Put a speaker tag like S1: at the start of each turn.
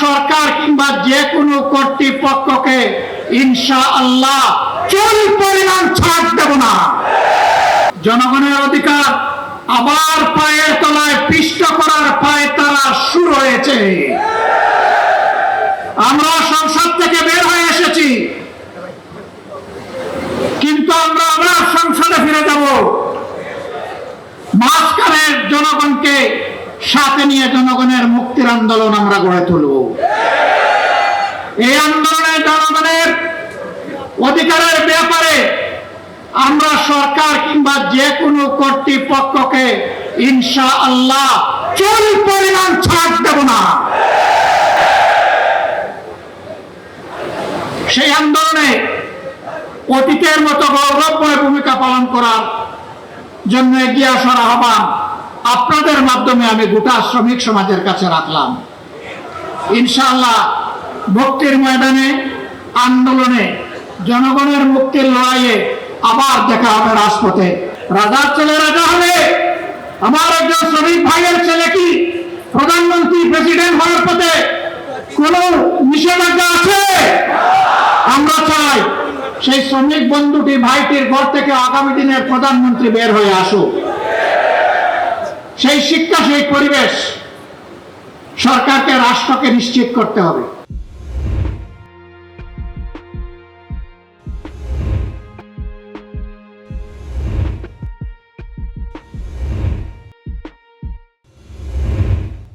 S1: সরকার কিংবা যে কোনো কর্তৃপক্ষকে ইনশাআল্লাহ চুল পরিমাণ ছাড় দেব না। জনগণের অধিকার আবার পায়ের তলায় পিষ্ট করার পায়তারা শুরু হয়েছে। আমরা সংসদ থেকে বের হয়ে এসেছি, কিন্তু আমরা আবার সংসদে ফিরে যাব। মাঝখানে জনগণকে সাথে নিয়ে জনগণের মুক্তির আন্দোলন আমরা গড়ে তুলব। এই আন্দোলনে জনগণের অধিকারের ব্যাপারে আমরা সরকার কিংবা যে কোনো কর্তৃপক্ষকে ইনশাআল্লাহ চুল পরিমাণ ছাড় দেব না। সেই আন্দোলনে অতীতের মতো গৌরবময় ভূমিকা পালন করার জন্য এগিয়ে আসার আহ্বান আপনাদের মাধ্যমে আমি গোটা শ্রমিক সমাজের কাছে রাখলাম। ইনশাআল্লাহ মুক্তির ময়দানে, আন্দোলনে, জনগণের মুক্তির লড়াইয়ে আবার দেখা হবে রাজপথে। রাজার ছেলে রাজা হবে। আমার একজন শ্রমিক ভাইয়ের ছেলে কি প্রধানমন্ত্রী, প্রেসিডেন্ট হওয়ার পথে কোন নিষেধাজ্ঞা আছে? আমরা চাই সেই শ্রমিক বন্ধুটি, ভাইটির ঘর থেকে আগামী দিনের প্রধানমন্ত্রী বের হয়ে আসুক। সেই শিক্ষা, সেই পরিবেশ সরকারকে, রাষ্ট্রকে নিশ্চিত করতে হবে।